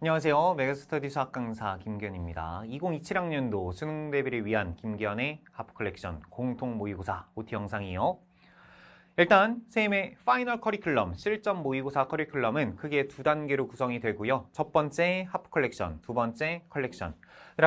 안녕하세요. 메가스터디 수학 강사 김기현입니다. 2027학년도 수능 대비를 위한 김기현의 하프 컬렉션 공통 모의고사 OT 영상이에요. 일단 쌤의 파이널 커리큘럼, 실전 모의고사 커리큘럼은 크게 두 단계로 구성이 되고요. 첫 번째 하프 컬렉션, 두 번째 컬렉션.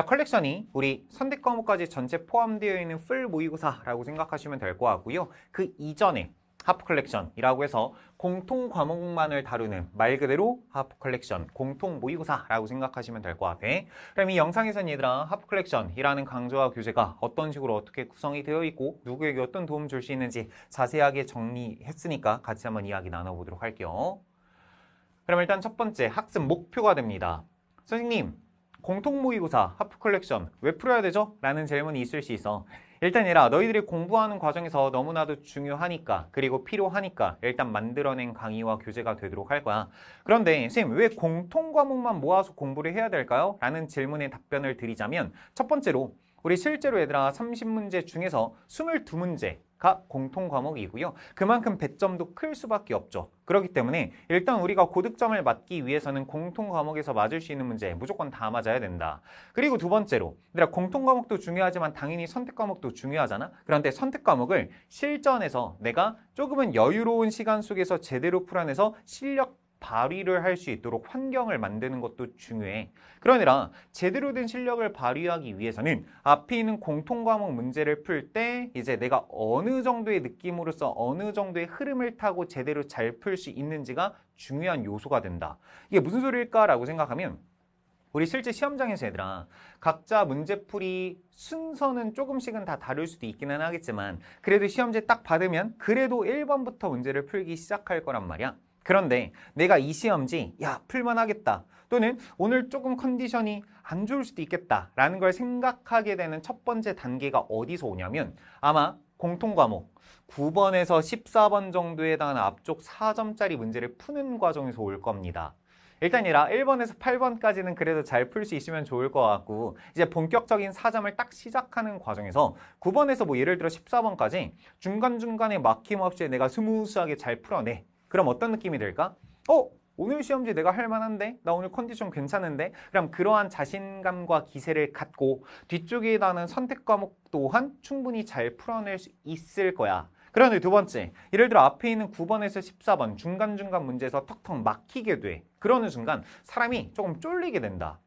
컬렉션이 우리 선택 과목까지 전체 포함되어 있는 풀 모의고사라고 생각하시면 될 것 같고요. 그 이전에 하프 컬렉션이라고 해서 공통 과목만을 다루는 말 그대로 하프 컬렉션, 공통 모의고사라고 생각하시면 될 것 같아. 그럼 이 영상에서는 얘들아 하프 컬렉션이라는 강조와 교재가 어떤 식으로 어떻게 구성이 되어 있고 누구에게 어떤 도움 줄 수 있는지 자세하게 정리했으니까 같이 한번 이야기 나눠보도록 할게요. 그럼 일단 첫 번째 학습 목표가 됩니다. 선생님, 공통 모의고사 하프 컬렉션 왜 풀어야 되죠? 라는 질문이 있을 수 있어. 일단 얘라 너희들이 공부하는 과정에서 너무나도 중요하니까 그리고 필요하니까 일단 만들어낸 강의와 교재가 되도록 할 거야. 그런데 선생님 왜 공통 과목만 모아서 공부를 해야 될까요? 라는 질문에 답변을 드리자면 첫 번째로 우리 실제로 얘들아 30문제 중에서 22문제가 공통 과목이고요. 그만큼 배점도 클 수밖에 없죠. 그렇기 때문에 일단 우리가 고득점을 맞기 위해서는 공통 과목에서 맞을 수 있는 문제 무조건 다 맞아야 된다. 그리고 두 번째로 얘들아 공통 과목도 중요하지만 당연히 선택 과목도 중요하잖아. 그런데 선택 과목을 실전에서 내가 조금은 여유로운 시간 속에서 제대로 풀어내서 실력 발휘를 할 수 있도록 환경을 만드는 것도 중요해. 그러니까 제대로 된 실력을 발휘하기 위해서는 앞에 있는 공통 과목 문제를 풀 때 이제 내가 어느 정도의 느낌으로서 어느 정도의 흐름을 타고 제대로 잘 풀 수 있는지가 중요한 요소가 된다. 이게 무슨 소리일까라고 생각하면 우리 실제 시험장에서 얘들아 각자 문제풀이 순서는 조금씩은 다 다를 수도 있기는 하겠지만 그래도 시험지 딱 받으면 그래도 1번부터 문제를 풀기 시작할 거란 말이야. 그런데 내가 이 시험지 야 풀만 하겠다 또는 오늘 조금 컨디션이 안 좋을 수도 있겠다 라는 걸 생각하게 되는 첫 번째 단계가 어디서 오냐면 아마 공통 과목 9번에서 14번 정도에 해당하는 앞쪽 4점짜리 문제를 푸는 과정에서 올 겁니다. 일단 얘라 1번에서 8번까지는 그래도 잘 풀 수 있으면 좋을 것 같고 이제 본격적인 4점을 딱 시작하는 과정에서 9번에서 뭐 예를 들어 14번까지 중간중간에 막힘없이 내가 스무스하게 잘 풀어내. 그럼 어떤 느낌이 들까? 오늘 시험지 내가 할 만한데? 나 오늘 컨디션 괜찮은데? 그럼 그러한 자신감과 기세를 갖고 뒤쪽에 나는 선택 과목 또한 충분히 잘 풀어낼 수 있을 거야. 그런데 두 번째, 예를 들어 앞에 있는 9번에서 14번 중간중간 문제에서 턱턱 막히게 돼. 그러는 순간 사람이 조금 쫄리게 된다.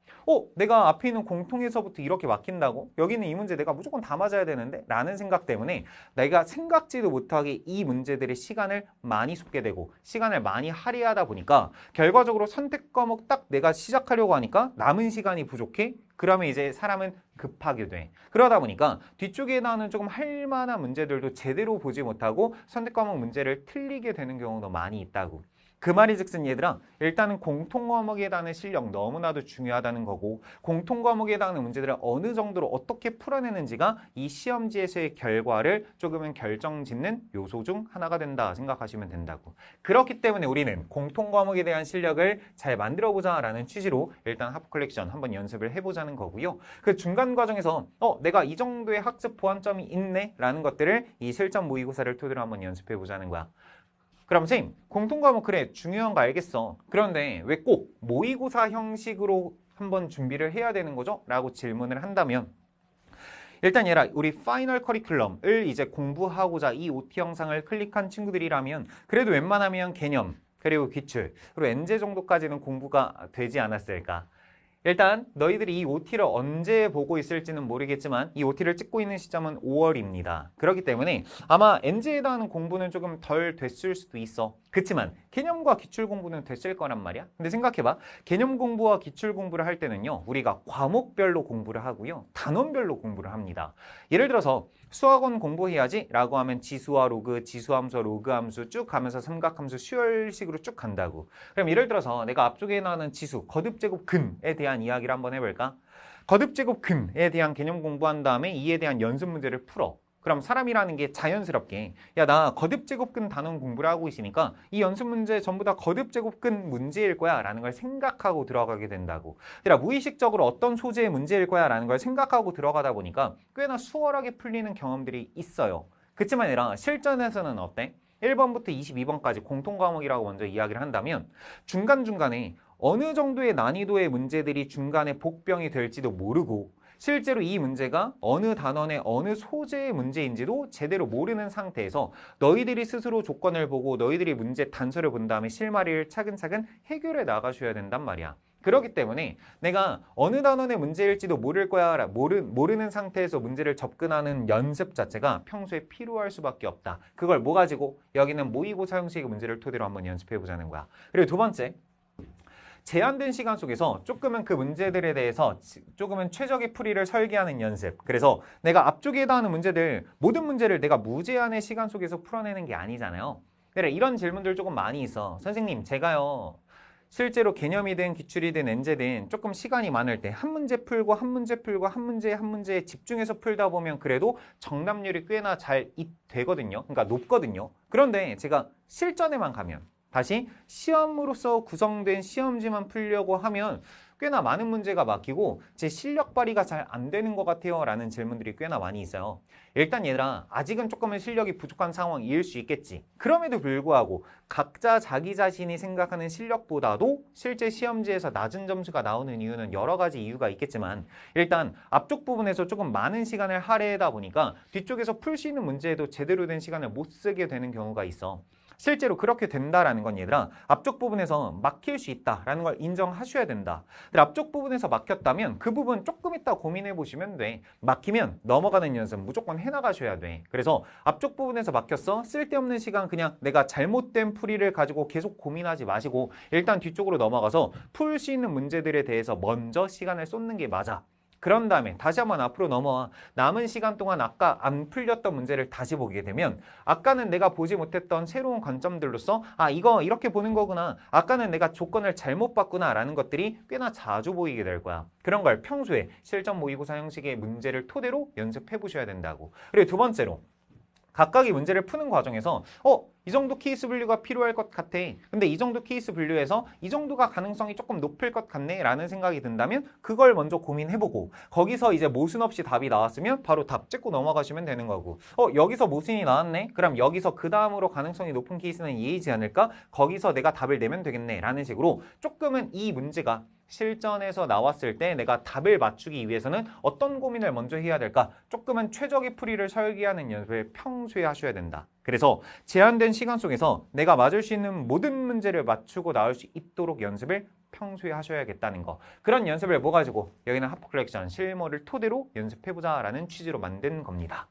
내가 앞에 있는 공통에서부터 이렇게 막힌다고? 여기는 이 문제 내가 무조건 다 맞아야 되는데? 라는 생각 때문에 내가 생각지도 못하게 이 문제들의 시간을 많이 쏟게 되고 시간을 많이 할애하다 보니까 결과적으로 선택 과목 딱 내가 시작하려고 하니까 남은 시간이 부족해? 그러면 이제 사람은 급하게 돼. 그러다 보니까 뒤쪽에 나오는 조금 할 만한 문제들도 제대로 보지 못하고 선택 과목 문제를 틀리게 되는 경우도 많이 있다고. 그 말이 즉슨 얘들아 일단은 공통 과목에 해당하는 실력 너무나도 중요하다는 거고 공통 과목에 해당하는 문제들을 어느 정도로 어떻게 풀어내는지가 이 시험지에서의 결과를 조금은 결정짓는 요소 중 하나가 된다 생각하시면 된다고. 그렇기 때문에 우리는 공통 과목에 대한 실력을 잘 만들어보자 라는 취지로 일단 하프 컬렉션 한번 연습을 해보자는 거고요. 그 중간 과정에서 내가 이 정도의 학습 보완점이 있네 라는 것들을 이 실전 모의고사를 토대로 한번 연습해보자는 거야. 그럼 선생님 공통 과목 그래 중요한 거 알겠어. 그런데 왜 꼭 모의고사 형식으로 한번 준비를 해야 되는 거죠? 라고 질문을 한다면 일단 얘라 우리 파이널 커리큘럼을 이제 공부하고자 이 OT 영상을 클릭한 친구들이라면 그래도 웬만하면 개념 그리고 기출 그리고 엔제 정도까지는 공부가 되지 않았을까. 일단 너희들이 이 OT를 언제 보고 있을지는 모르겠지만 이 OT를 찍고 있는 시점은 5월입니다. 그렇기 때문에 아마 NG에 대한 공부는 조금 덜 됐을 수도 있어. 그렇지만 개념과 기출 공부는 됐을 거란 말이야. 근데 생각해봐. 개념 공부와 기출 공부를 할 때는요. 우리가 과목별로 공부를 하고요. 단원별로 공부를 합니다. 예를 들어서 수학원 공부해야지 라고 하면 지수와 로그, 지수함수, 로그함수 쭉 가면서 삼각함수 수열식으로 쭉 간다고. 그럼 예를 들어서 내가 앞쪽에 나오는 지수, 거듭제곱 근에 대한 이야기를 한번 해볼까? 거듭제곱 근에 대한 개념 공부한 다음에 이에 대한 연습 문제를 풀어. 그럼 사람이라는 게 자연스럽게 야 나 거듭제곱근 단원 공부를 하고 있으니까 이 연습 문제 전부 다 거듭제곱근 문제일 거야 라는 걸 생각하고 들어가게 된다고. 그러니까 무의식적으로 어떤 소재의 문제일 거야 라는 걸 생각하고 들어가다 보니까 꽤나 수월하게 풀리는 경험들이 있어요. 그렇지만 아니라 실전에서는 어때? 1번부터 22번까지 공통 과목이라고 먼저 이야기를 한다면 중간중간에 어느 정도의 난이도의 문제들이 중간에 복병이 될지도 모르고 실제로 이 문제가 어느 단원의 어느 소재의 문제인지도 제대로 모르는 상태에서 너희들이 스스로 조건을 보고 너희들이 문제 단서를 본 다음에 실마리를 차근차근 해결해 나가셔야 된단 말이야. 그렇기 때문에 내가 어느 단원의 문제일지도 모를 거야 모르는 상태에서 문제를 접근하는 연습 자체가 평소에 필요할 수밖에 없다. 그걸 뭐 가지고? 여기는 모의고사 형식의 문제를 토대로 한번 연습해 보자는 거야. 그리고 두 번째, 제한된 시간 속에서 조금은 그 문제들에 대해서 조금은 최적의 풀이를 설계하는 연습. 그래서 내가 앞쪽에 해당하는 문제들, 모든 문제를 내가 무제한의 시간 속에서 풀어내는 게 아니잖아요. 그래, 이런 질문들 조금 많이 있어. 선생님, 제가요 실제로 개념이든 기출이든 엔제든 조금 시간이 많을 때 한 문제 풀고 한 문제 풀고 한 문제에 집중해서 풀다 보면 그래도 정답률이 꽤나 잘 되거든요. 그러니까 높거든요. 그런데 제가 실전에만 가면 다시 시험으로서 구성된 시험지만 풀려고 하면 꽤나 많은 문제가 막히고 제 실력 발휘가 잘 안 되는 것 같아요 라는 질문들이 꽤나 많이 있어요. 일단 얘들아, 아직은 조금은 실력이 부족한 상황일 수 있겠지. 그럼에도 불구하고 각자 자기 자신이 생각하는 실력보다도 실제 시험지에서 낮은 점수가 나오는 이유는 여러 가지 이유가 있겠지만 일단 앞쪽 부분에서 조금 많은 시간을 할애하다 보니까 뒤쪽에서 풀 수 있는 문제에도 제대로 된 시간을 못 쓰게 되는 경우가 있어. 실제로 그렇게 된다라는 건 얘들아, 앞쪽 부분에서 막힐 수 있다라는 걸 인정하셔야 된다. 근데 앞쪽 부분에서 막혔다면 그 부분 조금 이따 고민해 보시면 돼. 막히면 넘어가는 연습 무조건 해나가셔야 돼. 그래서 앞쪽 부분에서 막혔어? 쓸데없는 시간 그냥 내가 잘못된 풀이를 가지고 계속 고민하지 마시고 일단 뒤쪽으로 넘어가서 풀 수 있는 문제들에 대해서 먼저 시간을 쏟는 게 맞아. 그런 다음에 다시 한번 앞으로 넘어와 남은 시간 동안 아까 안 풀렸던 문제를 다시 보게 되면 아까는 내가 보지 못했던 새로운 관점들로서 아 이거 이렇게 보는 거구나, 아까는 내가 조건을 잘못 봤구나 라는 것들이 꽤나 자주 보이게 될 거야. 그런 걸 평소에 실전 모의고사 형식의 문제를 토대로 연습해 보셔야 된다고. 그리고 두 번째로 각각의 문제를 푸는 과정에서 이 정도 케이스 분류가 필요할 것 같아. 근데 이 정도 케이스 분류에서 이 정도가 가능성이 조금 높을 것 같네 라는 생각이 든다면 그걸 먼저 고민해보고 거기서 이제 모순 없이 답이 나왔으면 바로 답 찍고 넘어가시면 되는 거고 여기서 모순이 나왔네? 그럼 여기서 그 다음으로 가능성이 높은 케이스는 얘이지 않을까? 거기서 내가 답을 내면 되겠네 라는 식으로 조금은 이 문제가 실전에서 나왔을 때 내가 답을 맞추기 위해서는 어떤 고민을 먼저 해야 될까? 조금은 최적의 풀이를 설계하는 연습을 평소에 하셔야 된다. 그래서 제한된 시간 속에서 내가 맞을 수 있는 모든 문제를 맞추고 나올 수 있도록 연습을 평소에 하셔야겠다는 거. 그런 연습을 뭐 가지고 여기는 하프 컬렉션 실무를 토대로 연습해보자 라는 취지로 만든 겁니다.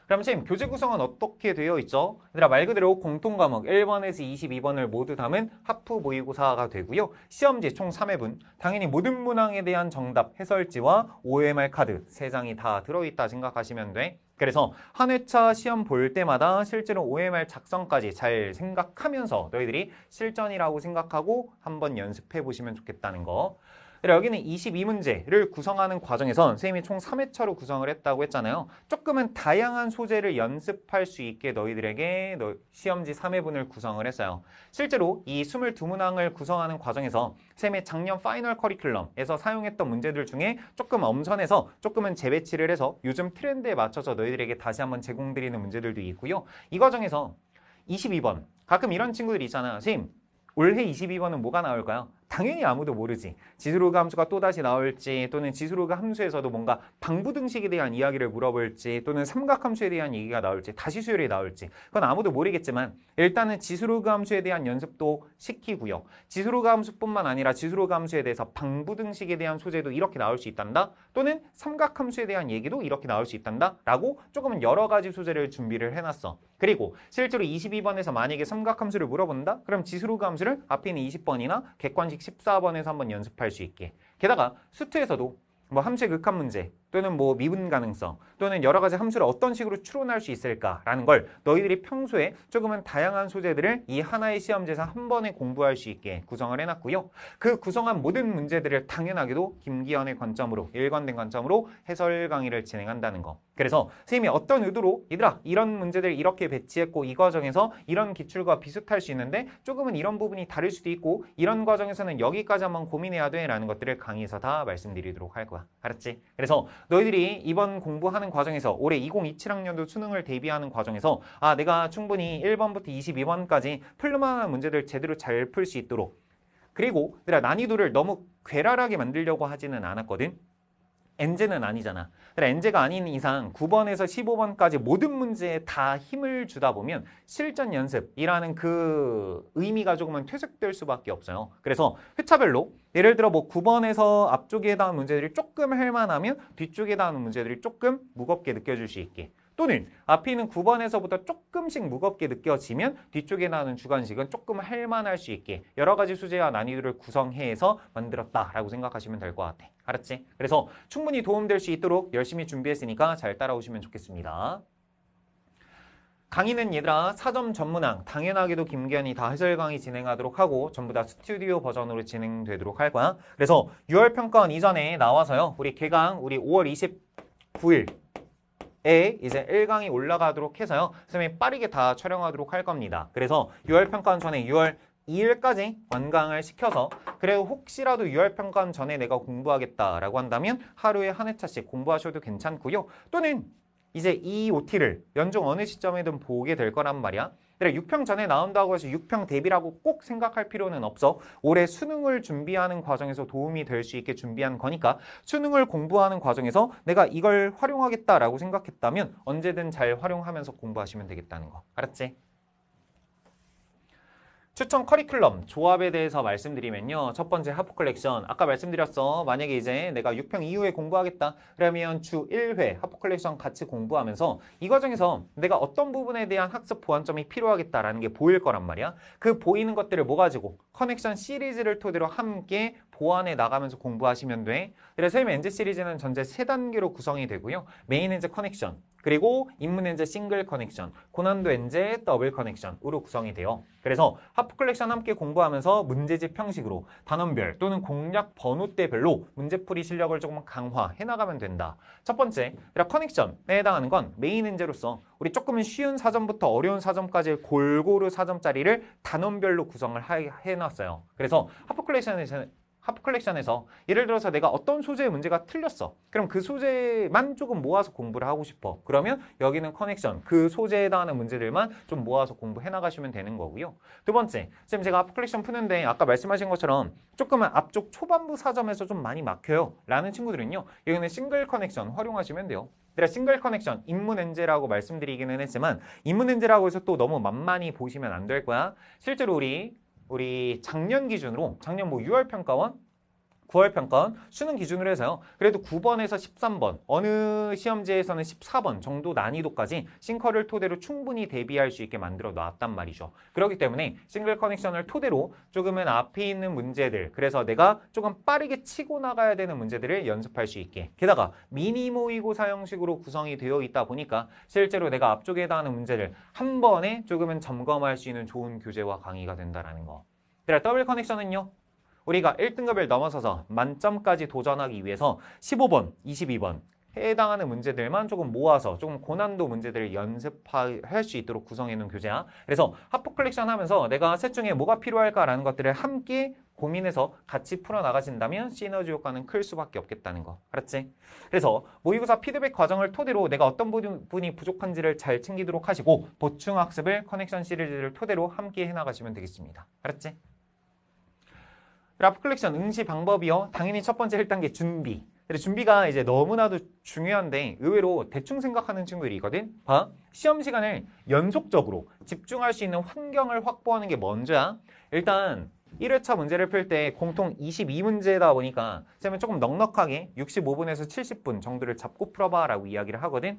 그럼 선생님, 교재 구성은 어떻게 되어 있죠? 얘들아, 말 그대로 공통과목 1번에서 22번을 모두 담은 하프 모의고사가 되고요. 시험지 총 3회분, 당연히 모든 문항에 대한 정답 해설지와 OMR 카드 3장이 다 들어있다 생각하시면 돼. 그래서 한 회차 시험 볼 때마다 실제로 OMR 작성까지 잘 생각하면서 너희들이 실전이라고 생각하고 한번 연습해 보시면 좋겠다는 거. 여기는 22문제를 구성하는 과정에서 선생님이 총 3회차로 구성을 했다고 했잖아요. 조금은 다양한 소재를 연습할 수 있게 너희들에게 시험지 3회분을 구성을 했어요. 실제로 이 22문항을 구성하는 과정에서 선생님의 작년 파이널 커리큘럼에서 사용했던 문제들 중에 조금 엄선해서 조금은 재배치를 해서 요즘 트렌드에 맞춰서 너희들에게 다시 한번 제공드리는 문제들도 있고요. 이 과정에서 22번, 가끔 이런 친구들이 있잖아요. 선생님, 올해 22번은 뭐가 나올까요? 당연히 아무도 모르지. 지수로그 함수가 또다시 나올지, 또는 지수로그 함수에서도 뭔가 방부등식에 대한 이야기를 물어볼지, 또는 삼각함수에 대한 얘기가 나올지, 다시수열이 나올지, 그건 아무도 모르겠지만 일단은 지수로그 함수에 대한 연습도 시키고요. 지수로그 함수뿐만 아니라 지수로그 함수에 대해서 방부등식에 대한 소재도 이렇게 나올 수 있단다, 또는 삼각함수에 대한 얘기도 이렇게 나올 수 있단다 라고 조금은 여러 가지 소재를 준비를 해놨어. 그리고 실제로 22번에서 만약에 삼각함수를 물어본다? 그럼 지수로그 함수를 앞에 있는 20번이나 객관식 14번에서 한번 연습할 수 있게. 게다가 수트에서도 뭐 함수의 극한 문제 또는 뭐 미분 가능성 또는 여러 가지 함수를 어떤 식으로 추론할 수 있을까라는 걸 너희들이 평소에 조금은 다양한 소재들을 이 하나의 시험지에서 한 번에 공부할 수 있게 구성을 해놨고요. 그 구성한 모든 문제들을 당연하게도 김기현의 관점으로, 일관된 관점으로 해설 강의를 진행한다는 거. 그래서 선생님이 어떤 의도로 얘들아 이런 문제들 이렇게 배치했고 이 과정에서 이런 기출과 비슷할 수 있는데 조금은 이런 부분이 다를 수도 있고 이런 과정에서는 여기까지 한번 고민해야 돼 라는 것들을 강의에서 다 말씀드리도록 할 거야. 알았지? 그래서 너희들이 이번 공부하는 과정에서 올해 2027학년도 수능을 대비하는 과정에서 내가 충분히 1번부터 22번까지 풀만한 문제들 제대로 잘 풀 수 있도록 그리고 내가 난이도를 너무 괴랄하게 만들려고 하지는 않았거든. 엔제는 아니잖아. 그래, 엔제가 아닌 이상 9번에서 15번까지 모든 문제에 다 힘을 주다 보면 실전 연습이라는 그 의미가 조금은 퇴색될 수밖에 없어요. 그래서 회차별로 예를 들어 뭐 9번에서 앞쪽에 해당하는 문제들이 조금 할만하면 뒤쪽에 해당하는 문제들이 조금 무겁게 느껴질 수 있게, 또는 앞에 있는 9번에서부터 조금씩 무겁게 느껴지면 뒤쪽에 나오는 주관식은 조금 할만할 수 있게 여러 가지 수제와 난이도를 구성해서 만들었다라고 생각하시면 될 것 같아. 알았지? 그래서 충분히 도움될 수 있도록 열심히 준비했으니까 잘 따라오시면 좋겠습니다. 강의는 얘들아 4점 전문항 당연하게도 김기현이 다 해설 강의 진행하도록 하고 전부 다 스튜디오 버전으로 진행되도록 할 거야. 그래서 6월 평가원 이전에 나와서요. 우리 개강 우리 5월 29일 에 이제 1강이 올라가도록 해서요. 선생님이 빠르게 다 촬영하도록 할 겁니다. 그래서 6월 평가원 전에 6월 2일까지 완강을 시켜서 그래도 혹시라도 6월 평가원 전에 내가 공부하겠다라고 한다면 하루에 한 회차씩 공부하셔도 괜찮고요. 또는 이제 이 OT를 연중 어느 시점에든 보게 될 거란 말이야. 그래 6평 전에 나온다고 해서 6평 대비라고 꼭 생각할 필요는 없어. 올해 수능을 준비하는 과정에서 도움이 될 수 있게 준비한 거니까 수능을 공부하는 과정에서 내가 이걸 활용하겠다라고 생각했다면 언제든 잘 활용하면서 공부하시면 되겠다는 거. 알았지? 추천 커리큘럼 조합에 대해서 말씀드리면요. 첫 번째 하프 컬렉션 아까 말씀드렸어. 만약에 이제 내가 6평 이후에 공부하겠다 그러면 주 1회 하프 컬렉션 같이 공부하면서 이 과정에서 내가 어떤 부분에 대한 학습 보완점이 필요하겠다라는 게 보일 거란 말이야. 그 보이는 것들을 뭐 가지고 커넥션 시리즈를 토대로 함께 보완해 나가면서 공부하시면 돼. 그래서 선생님 엔제 시리즈는 전체 3단계로 구성이 되고요. 메인 엔제 커넥션 그리고 입문 엔제 싱글 커넥션, 고난도 엔제 더블 커넥션으로 구성이 돼요. 그래서 하프 컬렉션 함께 공부하면서 문제집 형식으로 단원별 또는 공략 번호대별로 문제풀이 실력을 조금 강화해 나가면 된다. 첫 번째, 커넥션에 해당하는 건 메인 엔제로서 우리 조금은 쉬운 사점부터 어려운 사점까지 골고루 사점짜리를 단원별로 구성을 해놨어요. 그래서 하프 컬렉션에서 예를 들어서 내가 어떤 소재의 문제가 틀렸어. 그럼 그 소재만 조금 모아서 공부를 하고 싶어. 그러면 여기는 커넥션, 그 소재에 해당하는 문제들만 좀 모아서 공부해 나가시면 되는 거고요. 두 번째, 지금 제가 하프 컬렉션 푸는데 아까 말씀하신 것처럼 조금은 앞쪽 초반부 사점에서 좀 많이 막혀요. 라는 친구들은요. 여기는 싱글 커넥션 활용하시면 돼요. 그래서 싱글 커넥션, 입문 엔제라고 말씀드리기는 했지만 입문 엔제라고 해서 또 너무 만만히 보시면 안 될 거야. 실제로 우리 작년 기준으로 작년 뭐 6월 평가원 9월 평가원 수능 기준으로 해서요. 그래도 9번에서 13번 어느 시험지에서는 14번 정도 난이도까지 싱커를 토대로 충분히 대비할 수 있게 만들어 놨단 말이죠. 그렇기 때문에 싱글 커넥션을 토대로 조금은 앞에 있는 문제들 그래서 내가 조금 빠르게 치고 나가야 되는 문제들을 연습할 수 있게 게다가 미니 모의고사 형식으로 구성이 되어 있다 보니까 실제로 내가 앞쪽에 해당하는 문제를 한 번에 조금은 점검할 수 있는 좋은 교재와 강의가 된다는 거. 더블 커넥션은요. 우리가 1등급을 넘어서서 만점까지 도전하기 위해서 15번, 22번 해당하는 문제들만 조금 모아서 조금 고난도 문제들을 연습할 수 있도록 구성해 놓은 교재야. 그래서 하프 컬렉션 하면서 내가 셋 중에 뭐가 필요할까라는 것들을 함께 고민해서 같이 풀어나가신다면 시너지 효과는 클 수밖에 없겠다는 거. 알았지? 그래서 모의고사 피드백 과정을 토대로 내가 어떤 부분이 부족한지를 잘 챙기도록 하시고 보충학습을 커넥션 시리즈를 토대로 함께 해나가시면 되겠습니다. 알았지? 하프 컬렉션 응시 방법이요. 당연히 첫 번째 1단계 준비. 준비가 이제 너무나도 중요한데 의외로 대충 생각하는 친구들이 있거든. 봐. 시험 시간을 연속적으로 집중할 수 있는 환경을 확보하는 게 먼저야. 일단 1회차 문제를 풀 때 공통 22문제다 보니까 쌤은 조금 넉넉하게 65분에서 70분 정도를 잡고 풀어봐 라고 이야기를 하거든.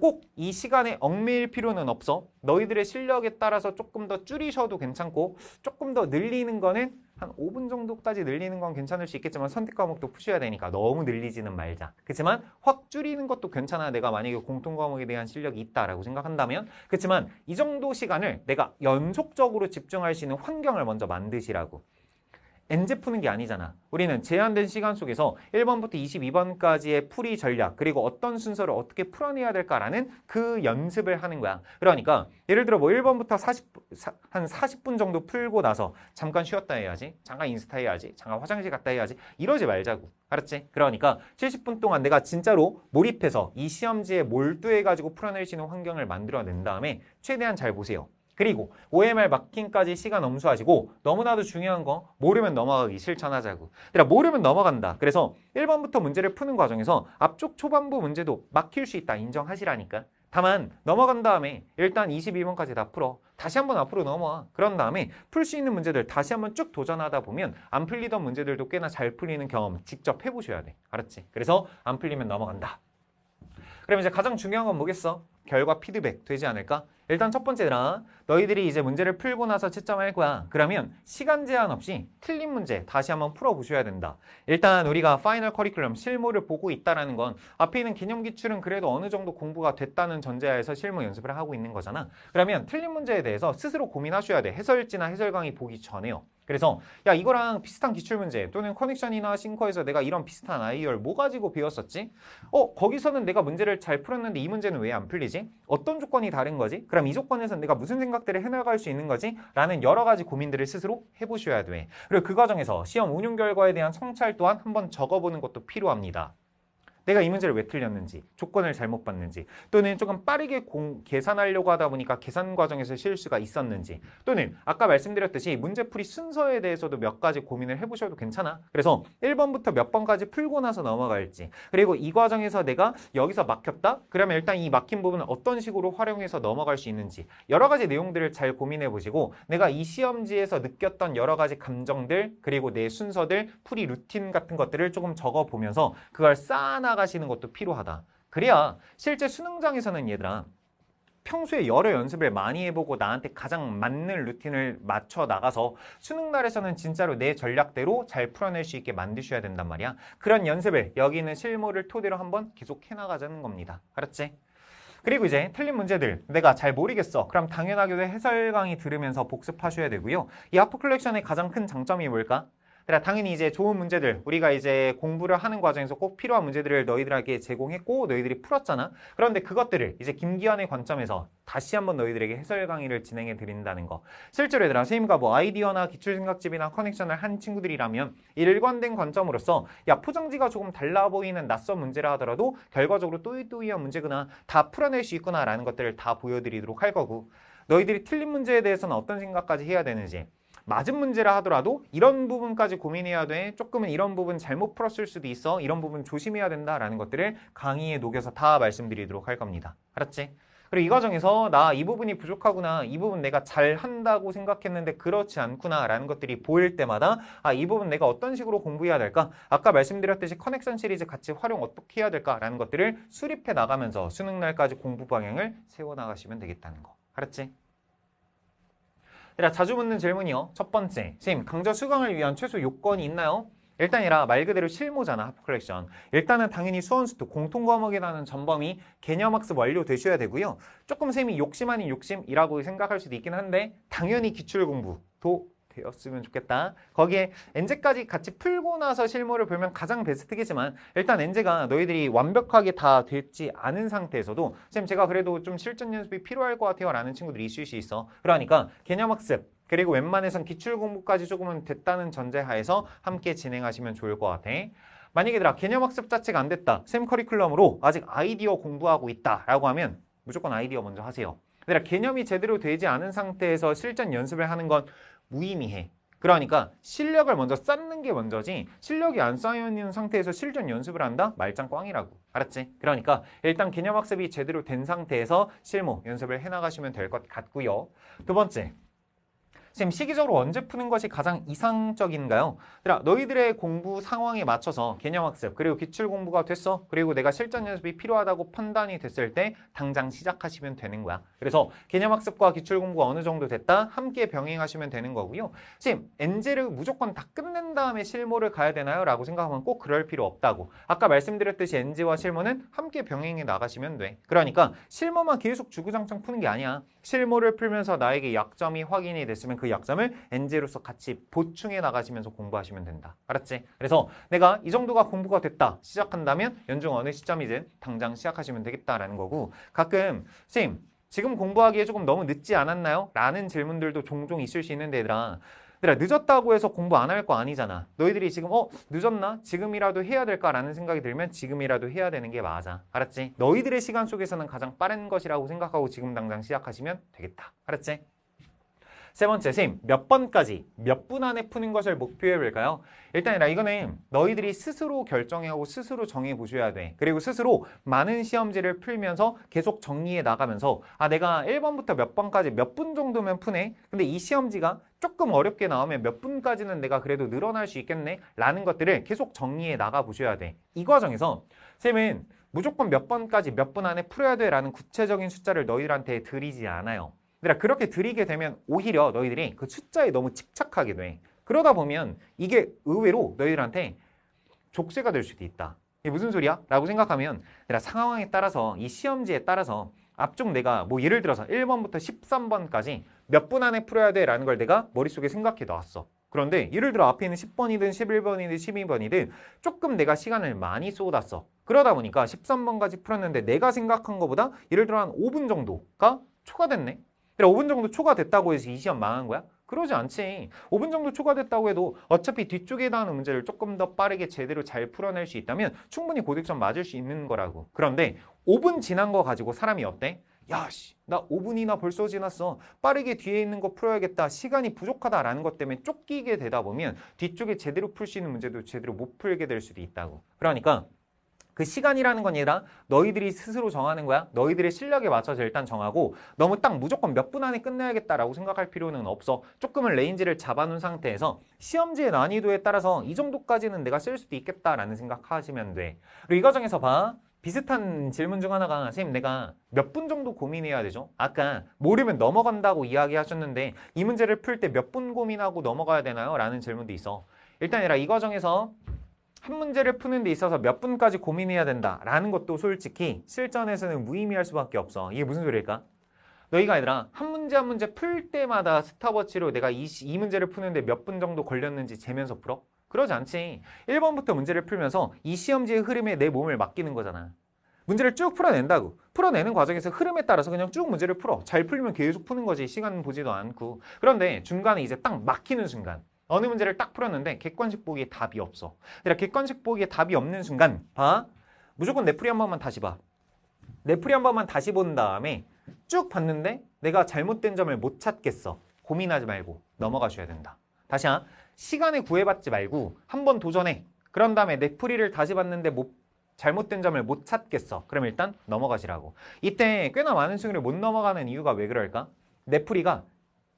꼭 이 시간에 얽매일 필요는 없어. 너희들의 실력에 따라서 조금 더 줄이셔도 괜찮고 조금 더 늘리는 거는 한 5분 정도까지 늘리는 건 괜찮을 수 있겠지만 선택 과목도 푸셔야 되니까 너무 늘리지는 말자. 그렇지만 확 줄이는 것도 괜찮아. 내가 만약에 공통 과목에 대한 실력이 있다라고 생각한다면. 그렇지만 이 정도 시간을 내가 연속적으로 집중할 수 있는 환경을 먼저 만드시라고. 엔제 푸는 게 아니잖아. 우리는 제한된 시간 속에서 1번부터 22번까지의 풀이 전략 그리고 어떤 순서를 어떻게 풀어내야 될까라는 그 연습을 하는 거야. 그러니까 예를 들어 뭐 1번부터 한 40분 정도 풀고 나서 잠깐 쉬었다 해야지. 잠깐 인스타 해야지. 잠깐 화장실 갔다 해야지. 이러지 말자고. 알았지? 그러니까 70분 동안 내가 진짜로 몰입해서 이 시험지에 몰두해가지고 풀어낼 수 있는 환경을 만들어낸 다음에 최대한 잘 보세요. 그리고 OMR 마킹까지 시간 엄수하시고 너무나도 중요한 거 모르면 넘어가기 실천하자고. 그러니까 모르면 넘어간다. 그래서 1번부터 문제를 푸는 과정에서 앞쪽 초반부 문제도 막힐 수 있다 인정하시라니까. 다만 넘어간 다음에 일단 22번까지 다 풀어. 다시 한번 앞으로 넘어와. 그런 다음에 풀 수 있는 문제들 다시 한번 쭉 도전하다 보면 안 풀리던 문제들도 꽤나 잘 풀리는 경험 직접 해보셔야 돼. 알았지? 그래서 안 풀리면 넘어간다. 그럼 이제 가장 중요한 건 뭐겠어? 결과 피드백 되지 않을까? 일단 첫 번째라 너희들이 이제 문제를 풀고 나서 채점할 거야. 그러면 시간 제한 없이 틀린 문제 다시 한번 풀어보셔야 된다. 일단 우리가 파이널 커리큘럼 실무를 보고 있다는 건 앞에 있는 개념 기출은 그래도 어느 정도 공부가 됐다는 전제하에서 실무 연습을 하고 있는 거잖아. 그러면 틀린 문제에 대해서 스스로 고민하셔야 돼. 해설지나 해설 강의 보기 전에요. 그래서 야 이거랑 비슷한 기출문제 또는 커넥션이나 싱커에서 내가 이런 비슷한 아이디어를 뭐 가지고 배웠었지? 거기서는 내가 문제를 잘 풀었는데 이 문제는 왜 안 풀리지? 어떤 조건이 다른 거지? 그럼 이 조건에서는 내가 무슨 생각들을 해나갈 수 있는 거지? 라는 여러 가지 고민들을 스스로 해보셔야 돼. 그리고 그 과정에서 시험 운용 결과에 대한 성찰 또한 한번 적어보는 것도 필요합니다. 내가 이 문제를 왜 틀렸는지, 조건을 잘못 봤는지, 또는 조금 빠르게 계산하려고 하다 보니까 계산 과정에서 실수가 있었는지, 또는 아까 말씀드렸듯이 문제풀이 순서에 대해서도 몇 가지 고민을 해보셔도 괜찮아. 그래서 1번부터 몇 번까지 풀고 나서 넘어갈지, 그리고 이 과정에서 내가 여기서 막혔다? 그러면 일단 이 막힌 부분을 어떤 식으로 활용해서 넘어갈 수 있는지 여러 가지 내용들을 잘 고민해 보시고 내가 이 시험지에서 느꼈던 여러 가지 감정들, 그리고 내 순서들, 풀이 루틴 같은 것들을 조금 적어보면서 그걸 쌓아나가시는 것도 필요하다. 그래야 실제 수능장에서는 얘들아 평소에 여러 연습을 많이 해보고 나한테 가장 맞는 루틴을 맞춰 나가서 수능날에서는 진짜로 내 전략대로 잘 풀어낼 수 있게 만드셔야 된단 말이야. 그런 연습을 여기 있는 실무를 토대로 한번 계속 해나가자는 겁니다. 알았지? 그리고 이제 틀린 문제들 내가 잘 모르겠어. 그럼 당연하게도 해설 강의 들으면서 복습하셔야 되고요. 이 하프 컬렉션의 가장 큰 장점이 뭘까? 당연히 이제 좋은 문제들 우리가 이제 공부를 하는 과정에서 꼭 필요한 문제들을 너희들에게 제공했고 너희들이 풀었잖아. 그런데 그것들을 이제 김기환의 관점에서 다시 한번 너희들에게 해설 강의를 진행해 드린다는 거. 실제로 얘들아 선생님과 뭐 아이디어나 기출생각집이나 커넥션을 한 친구들이라면 일관된 관점으로서 야 포장지가 조금 달라 보이는 낯선 문제라 하더라도 결과적으로 또이또이한 문제구나 다 풀어낼 수 있구나 라는 것들을 다 보여드리도록 할 거고 너희들이 틀린 문제에 대해서는 어떤 생각까지 해야 되는지 맞은 문제라 하더라도 이런 부분까지 고민해야 돼. 조금은 이런 부분 잘못 풀었을 수도 있어. 이런 부분 조심해야 된다라는 것들을 강의에 녹여서 다 말씀드리도록 할 겁니다. 알았지? 그리고 이 과정에서 나 이 부분이 부족하구나. 이 부분 내가 잘한다고 생각했는데 그렇지 않구나 라는 것들이 보일 때마다 이 부분 내가 어떤 식으로 공부해야 될까? 아까 말씀드렸듯이 커넥션 시리즈 같이 활용 어떻게 해야 될까라는 것들을 수립해 나가면서 수능날까지 공부 방향을 세워나가시면 되겠다는 거. 알았지? 자주 묻는 질문이요. 첫 번째, 선생님 강좌 수강을 위한 최소 요건이 있나요? 일단이라 말 그대로 실무잖아, 하프 컬렉션. 일단은 당연히 수원수투 공통과목이라는 전범이 개념학습 완료되셔야 되고요. 조금 쌤이 욕심 아닌 욕심이라고 생각할 수도 있긴 한데 당연히 기출공부도 되었으면 좋겠다. 거기에 엔제까지 같이 풀고 나서 실무를 보면 가장 베스트겠지만 일단 엔제가 너희들이 완벽하게 다 됐지 않은 상태에서도 쌤 제가 그래도 좀 실전 연습이 필요할 것 같아요 라는 친구들이 있을 수 있어. 그러니까 개념학습 그리고 웬만해선 기출공부까지 조금은 됐다는 전제하에서 함께 진행하시면 좋을 것 같아. 만약에 얘들아 개념학습 자체가 안 됐다. 쌤 커리큘럼으로 아직 아이디어 공부하고 있다 라고 하면 무조건 아이디어 먼저 하세요. 얘들아 개념이 제대로 되지 않은 상태에서 실전 연습을 하는 건 무의미해. 그러니까 실력을 먼저 쌓는 게 먼저지 실력이 안 쌓여있는 상태에서 실전 연습을 한다? 말짱 꽝이라고. 알았지? 그러니까 일단 개념학습이 제대로 된 상태에서 실무 연습을 해나가시면 될 것 같고요. 두 번째, 쌤 시기적으로 언제 푸는 것이 가장 이상적인가요? 너희들의 공부 상황에 맞춰서 개념학습 그리고 기출공부가 됐어. 그리고 내가 실전 연습이 필요하다고 판단이 됐을 때 당장 시작하시면 되는 거야. 그래서 개념학습과 기출공부가 어느 정도 됐다? 함께 병행하시면 되는 거고요. 쌤 엔제를 무조건 다 끝낸 다음에 실무를 가야 되나요? 라고 생각하면 꼭 그럴 필요 없다고. 아까 말씀드렸듯이 엔제와 실무는 함께 병행해 나가시면 돼. 그러니까 실무만 계속 주구장창 푸는 게 아니야. 실무를 풀면서 나에게 약점이 확인이 됐으면 그 약점을 엔제로서 같이 보충해 나가시면서 공부하시면 된다. 알았지? 그래서 내가 이 정도가 공부가 됐다 시작한다면 연중 어느 시점이든 당장 시작하시면 되겠다라는 거고 가끔 쌤 지금 공부하기에 조금 너무 늦지 않았나요? 라는 질문들도 종종 있을 수 있는데 얘들아 늦었다고 해서 공부 안 할 거 아니잖아. 너희들이 지금 늦었나? 지금이라도 해야 될까라는 생각이 들면 지금이라도 해야 되는 게 맞아. 알았지? 너희들의 시간 속에서는 가장 빠른 것이라고 생각하고 지금 당장 시작하시면 되겠다. 알았지? 세 번째, 쌤, 몇 번까지, 몇 분 안에 푸는 것을 목표해 볼까요? 일단이라 이거는 너희들이 스스로 결정하고 스스로 정해 보셔야 돼. 그리고 스스로 많은 시험지를 풀면서 계속 정리해 나가면서 아, 내가 1번부터 몇 번까지 몇 분 정도면 푸네? 근데 이 시험지가 조금 어렵게 나오면 몇 분까지는 내가 그래도 늘어날 수 있겠네? 라는 것들을 계속 정리해 나가 보셔야 돼. 이 과정에서 쌤은 무조건 몇 번까지 몇 분 안에 풀어야 돼 라는 구체적인 숫자를 너희들한테 드리지 않아요. 얘들아, 그렇게 드리게 되면 오히려 너희들이 그 숫자에 너무 집착하게 돼. 그러다 보면 이게 의외로 너희들한테 족쇄가 될 수도 있다. 이게 무슨 소리야? 라고 생각하면 얘들아, 상황에 따라서 이 시험지에 따라서 앞쪽 내가 뭐 예를 들어서 1번부터 13번까지 몇 분 안에 풀어야 돼 라는 걸 내가 머릿속에 생각해 놨어. 그런데 예를 들어 앞에 있는 10번이든 11번이든 12번이든 조금 내가 시간을 많이 쏟았어. 그러다 보니까 13번까지 풀었는데 내가 생각한 것보다 예를 들어 한 5분 정도가 초과됐네. 그래, 5분 정도 초과됐다고 해서 이 시험 망한 거야? 그러지 않지. 5분 정도 초과됐다고 해도 어차피 뒤쪽에 나오는 문제를 조금 더 빠르게 제대로 잘 풀어낼 수 있다면 충분히 고득점 맞을 수 있는 거라고. 그런데 5분 지난 거 가지고 사람이 어때? 야, 씨, 나 5분이나 벌써 지났어. 빠르게 뒤에 있는 거 풀어야겠다. 시간이 부족하다라는 것 때문에 쫓기게 되다 보면 뒤쪽에 제대로 풀 수 있는 문제도 제대로 못 풀게 될 수도 있다고. 그러니까 그 시간이라는 건 얘들아, 너희들이 스스로 정하는 거야. 너희들의 실력에 맞춰서 일단 정하고 너무 딱 무조건 몇 분 안에 끝내야겠다라고 생각할 필요는 없어. 조금은 레인지를 잡아놓은 상태에서 시험지의 난이도에 따라서 이 정도까지는 내가 쓸 수도 있겠다라는 생각하시면 돼. 그리고 이 과정에서 봐. 비슷한 질문 중 하나가 선생님 내가 몇 분 정도 고민해야 되죠? 아까 모르면 넘어간다고 이야기하셨는데 이 문제를 풀 때 몇 분 고민하고 넘어가야 되나요? 라는 질문도 있어. 일단 얘들아, 이 과정에서 한 문제를 푸는 데 있어서 몇 분까지 고민해야 된다라는 것도 솔직히 실전에서는 무의미할 수밖에 없어. 이게 무슨 소리일까? 너희가 얘들아, 한 문제 한 문제 풀 때마다 스탑워치로 내가 이 문제를 푸는데 몇 분 정도 걸렸는지 재면서 풀어? 그러지 않지. 1번부터 문제를 풀면서 이 시험지의 흐름에 내 몸을 맡기는 거잖아. 문제를 쭉 풀어낸다고. 풀어내는 과정에서 흐름에 따라서 그냥 쭉 문제를 풀어. 잘 풀리면 계속 푸는 거지. 시간 보지도 않고. 그런데 중간에 이제 딱 막히는 순간, 어느 문제를 딱 풀었는데 객관식 보기에 답이 없어. 그러니까 객관식 보기에 답이 없는 순간 봐. 무조건 내풀이 한 번만 다시 봐. 내풀이 한 번만 다시 본 다음에 쭉 봤는데 내가 잘못된 점을 못 찾겠어. 고민하지 말고 넘어가셔야 된다. 다시 시간에 구애받지 말고 한 번 도전해. 그런 다음에 내풀이를 다시 봤는데 잘못된 점을 못 찾겠어. 그럼 일단 넘어가시라고. 이때 꽤나 많은 수능을 못 넘어가는 이유가 왜 그럴까? 내풀이가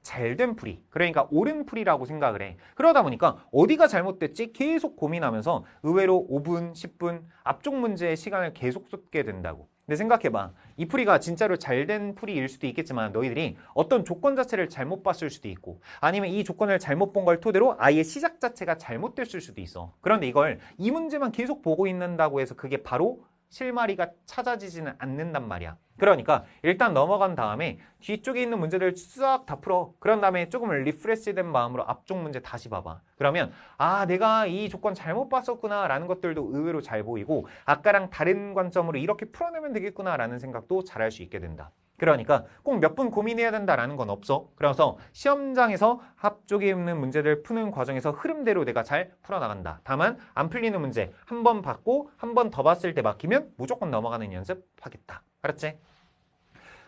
잘된 풀이, 그러니까 옳은 풀이라고 생각을 해. 그러다 보니까 어디가 잘못됐지 계속 고민하면서 의외로 5분, 10분 앞쪽 문제에 시간을 계속 쏟게 된다고. 근데 생각해봐. 이 풀이가 진짜로 잘된 풀이일 수도 있겠지만 너희들이 어떤 조건 자체를 잘못 봤을 수도 있고 아니면 이 조건을 잘못 본 걸 토대로 아예 시작 자체가 잘못됐을 수도 있어. 그런데 이걸 이 문제만 계속 보고 있는다고 해서 그게 바로 실마리가 찾아지지는 않는단 말이야. 그러니까 일단 넘어간 다음에 뒤쪽에 있는 문제들 싹 다 풀어. 그런 다음에 조금 리프레시된 마음으로 앞쪽 문제 다시 봐봐. 그러면 아, 내가 이 조건 잘못 봤었구나 라는 것들도 의외로 잘 보이고 아까랑 다른 관점으로 이렇게 풀어내면 되겠구나 라는 생각도 잘 할 수 있게 된다. 그러니까 꼭 몇 분 고민해야 된다라는 건 없어. 그래서 시험장에서 앞쪽에 있는 문제를 푸는 과정에서 흐름대로 내가 잘 풀어나간다. 다만 안 풀리는 문제 한 번 받고 한 번 더 봤을 때 막히면 무조건 넘어가는 연습하겠다. 알았지?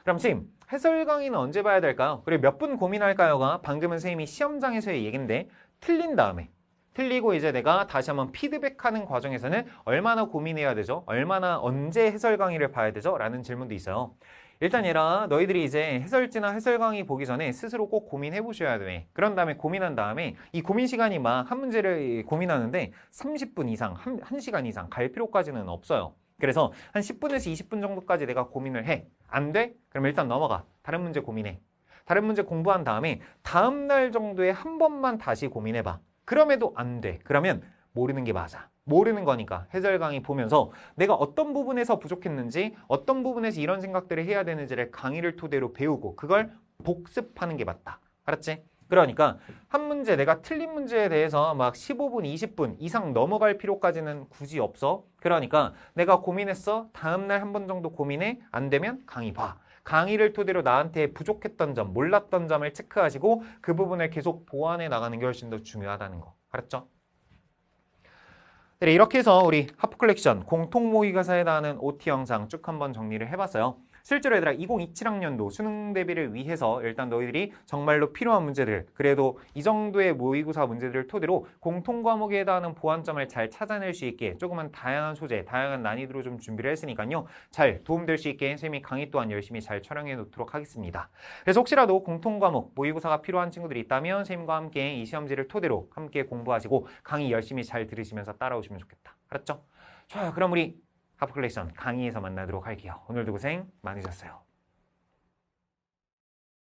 그럼 쌤, 해설 강의는 언제 봐야 될까요? 그리고 몇 분 고민할까요가 방금은 선생님이 시험장에서의 얘기인데 틀린 다음에 틀리고 이제 내가 다시 한번 피드백하는 과정에서는 얼마나 고민해야 되죠? 얼마나 언제 해설 강의를 봐야 되죠? 라는 질문도 있어요. 일단 얘라 너희들이 이제 해설지나 해설 강의 보기 전에 스스로 꼭 고민해 보셔야 돼. 그런 다음에 고민한 다음에 이 고민 시간이 막 한 문제를 고민하는데 30분 이상, 1시간 이상 갈 필요까지는 없어요. 그래서 한 10분에서 20분 정도까지 내가 고민을 해. 안 돼? 그럼 일단 넘어가. 다른 문제 고민해. 다른 문제 공부한 다음에 다음 날 정도에 한 번만 다시 고민해봐. 그럼에도 안 돼. 그러면 모르는 게 맞아. 모르는 거니까 해설 강의 보면서 내가 어떤 부분에서 부족했는지 어떤 부분에서 이런 생각들을 해야 되는지를 강의를 토대로 배우고 그걸 복습하는 게 맞다. 알았지? 그러니까 한 문제 내가 틀린 문제에 대해서 막 15분, 20분 이상 넘어갈 필요까지는 굳이 없어. 그러니까 내가 고민했어. 다음날 한 번 정도 고민해. 안 되면 강의 봐. 강의를 토대로 나한테 부족했던 점, 몰랐던 점을 체크하시고 그 부분을 계속 보완해 나가는 게 훨씬 더 중요하다는 거. 알았죠? 네, 이렇게 해서 우리 하프 컬렉션 공통 모의 가사에 대한 OT 영상 쭉 한번 정리를 해봤어요. 실제로 얘들아 2027학년도 수능 대비를 위해서 일단 너희들이 정말로 필요한 문제들, 그래도 이 정도의 모의고사 문제들을 토대로 공통 과목에 해당하는 보완점을 잘 찾아낼 수 있게 조금만 다양한 소재, 다양한 난이도로 좀 준비를 했으니까요. 잘 도움될 수 있게 선생님이 강의 또한 열심히 잘 촬영해 놓도록 하겠습니다. 그래서 혹시라도 공통 과목 모의고사가 필요한 친구들이 있다면 선생님과 함께 이 시험지를 토대로 함께 공부하시고 강의 열심히 잘 들으시면서 따라오시면 좋겠다. 알았죠? 좋아요. 그럼 우리 하프 컬렉션 강의에서 만나도록 할게요. 오늘도 고생 많으셨어요.